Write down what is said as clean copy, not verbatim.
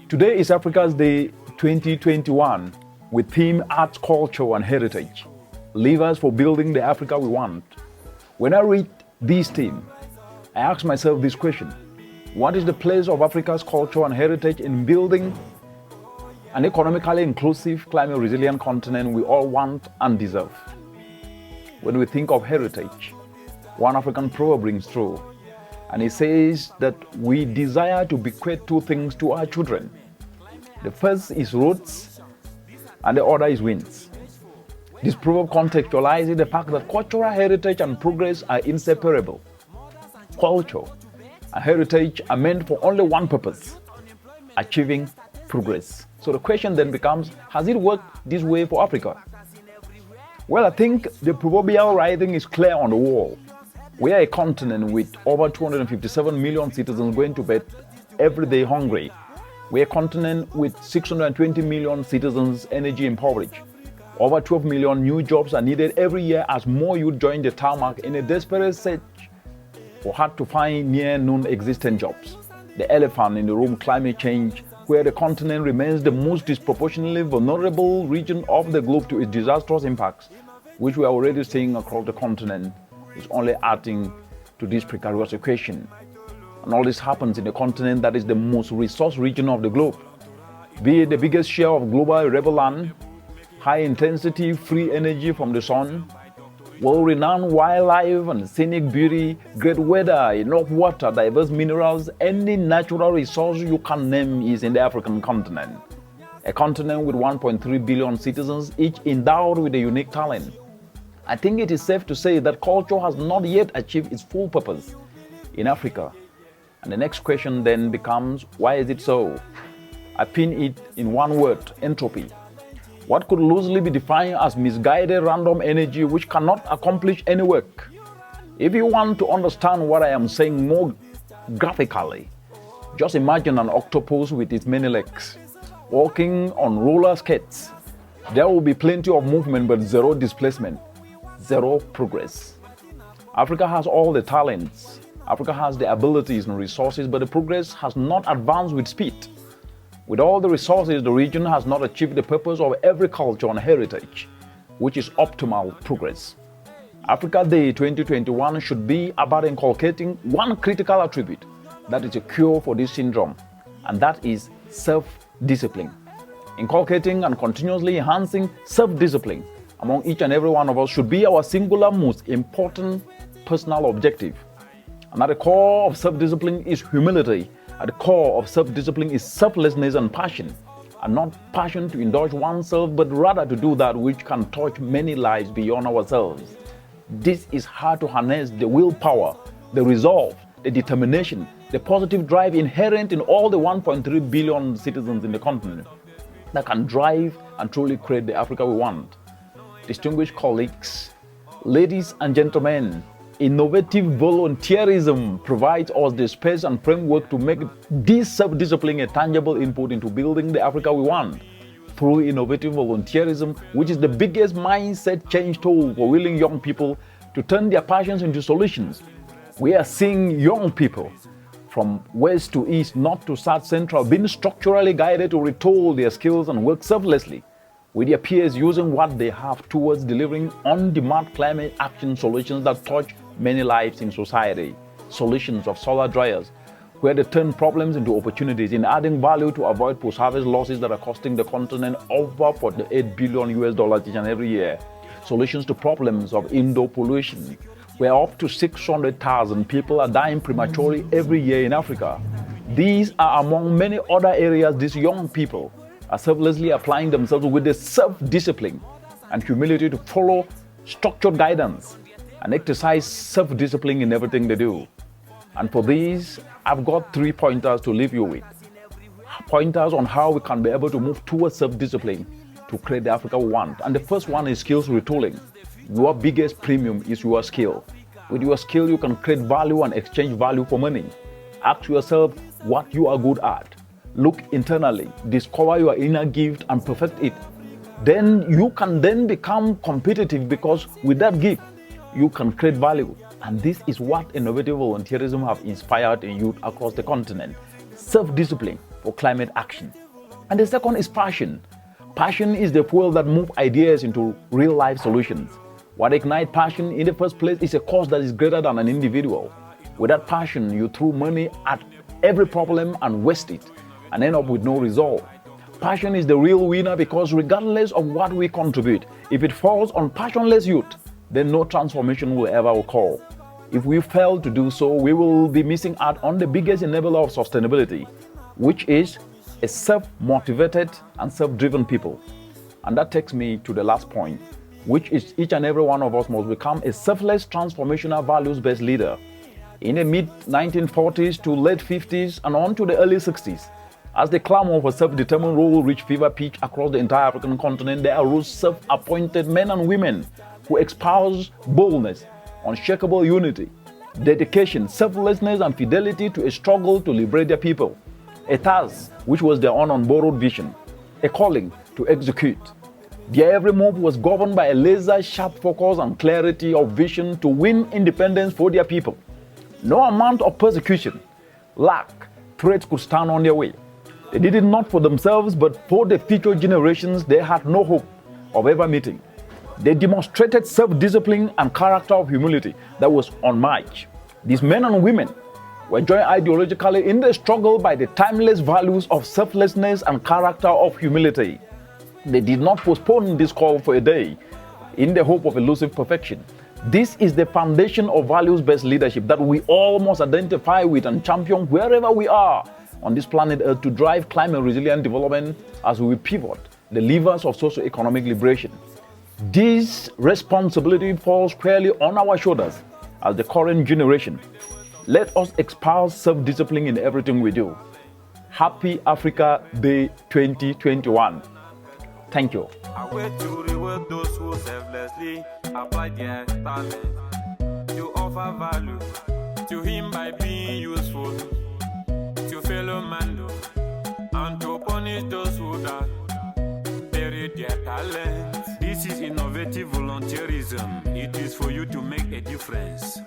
Today is Africa's Day 2021 with theme Arts, Culture and Heritage, levers for building the Africa we want. When I read this theme, I ask myself this question: what is the place of Africa's culture and heritage in building an economically inclusive, climate resilient continent we all want and deserve? When we think of heritage, one African proverb rings true, and it says that we desire to bequeath two things to our children. The first is roots, and the other is winds. This proverb contextualizes the fact that cultural heritage and progress are inseparable. Culture and heritage are meant for only one purpose: achieving progress. So the question then becomes, has it worked this way for Africa? Well, I think the proverbial writing is clear on the wall. We are a continent with over 257 million citizens going to bed every day hungry. We are a continent with 620 million citizens energy impoverished. Over 12 million new jobs are needed every year as more youth join the tarmac in a desperate search for hard to find near non-existent jobs. The elephant in the room, climate change, where the continent remains the most disproportionately vulnerable region of the globe to its disastrous impacts, which we are already seeing across the continent, is only adding to this precarious equation. And all this happens in a continent that is the most resource region of the globe. Be it the biggest share of global arable land, high-intensity free energy from the sun, well-renowned wildlife and scenic beauty, great weather, enough water, diverse minerals, any natural resource you can name is in the African continent. A continent with 1.3 billion citizens, each endowed with a unique talent. I think it is safe to say that culture has not yet achieved its full purpose in Africa. And the next question then becomes, why is it so? I pin it in one word: entropy. What could loosely be defined as misguided random energy which cannot accomplish any work. If you want to understand what I am saying more graphically, just imagine an octopus with its many legs, walking on roller skates. There will be plenty of movement but zero displacement, zero progress. Africa has all the talents. Africa has the abilities and resources, but the progress has not advanced with speed. With all the resources, the region has not achieved the purpose of every culture and heritage, which is optimal progress. Africa Day 2021 should be about inculcating one critical attribute that is a cure for this syndrome, and that is self-discipline. Inculcating and continuously enhancing self-discipline among each and every one of us should be our singular most important personal objective. And at the core of self-discipline is humility. At the core of self-discipline is selflessness and passion. And not passion to indulge oneself, but rather to do that which can touch many lives beyond ourselves. This is how to harness the willpower, the resolve, the determination, the positive drive inherent in all the 1.3 billion citizens in the continent that can drive and truly create the Africa we want. Distinguished colleagues, ladies and gentlemen, innovative volunteerism provides us the space and framework to make this self-discipline a tangible input into building the Africa we want. Through innovative volunteerism, which is the biggest mindset change tool for willing young people to turn their passions into solutions, we are seeing young people from west to east, north to south, central, being structurally guided to retool their skills and work selflessly with their peers, using what they have towards delivering on-demand climate action solutions that touch many lives in society. Solutions of solar dryers, where they turn problems into opportunities in adding value to avoid post-harvest losses that are costing the continent over $48 billion each and every year. Solutions to problems of indoor pollution, where up to 600,000 people are dying prematurely every year in Africa. These are among many other areas these young people are selflessly applying themselves with the self-discipline and humility to follow structured guidance and exercise self-discipline in everything they do. And for these, I've got 3 pointers to leave you with. Pointers on how we can be able to move towards self-discipline to create the Africa we want. And the first one is skills retooling. Your biggest premium is your skill. With your skill, you can create value and exchange value for money. Ask yourself what you are good at. Look internally, discover your inner gift and perfect it. Then you can then become competitive, because with that gift, you can create value. And this is what innovative volunteerism have inspired in youth across the continent. Self-discipline for climate action. And the second is passion. Passion is the fuel that moves ideas into real-life solutions. What ignites passion in the first place is a cause that is greater than an individual. Without passion, you throw money at every problem and waste it and end up with no result. Passion is the real winner because regardless of what we contribute, if it falls on passionless youth, then no transformation will ever occur. If we fail to do so, we will be missing out on the biggest enabler of sustainability, which is a self-motivated and self-driven people. And that takes me to the last point, which is each and every one of us must become a selfless, transformational, values-based leader. In the mid-1940s to late 50s and on to the early 60s, as the clamor for self-determined rule reached fever pitch across the entire African continent, there arose self-appointed men and women who espoused boldness, unshakable unity, dedication, selflessness, and fidelity to a struggle to liberate their people, a task which was their own unborrowed vision, a calling to execute. Their every move was governed by a laser-sharp focus and clarity of vision to win independence for their people. No amount of persecution, lack, threats could stand on their way. They did it not for themselves, but for the future generations they had no hope of ever meeting. They demonstrated self-discipline and character of humility that was unmatched. These men and women were joined ideologically in the struggle by the timeless values of selflessness and character of humility. They did not postpone this call for a day in the hope of elusive perfection. This is the foundation of values-based leadership that we all must identify with and champion wherever we are on this planet Earth to drive climate-resilient development as we pivot the levers of socio-economic liberation. This responsibility falls squarely on our shoulders as the current generation. Let us espouse self-discipline in everything we do. Happy Africa Day 2021. Thank you. I wait to reward those who selflessly apply their talent to offer value to him by being useful to fellow man and to punish those who that bury their talent. This is innovative volunteerism. It is for you to make a difference.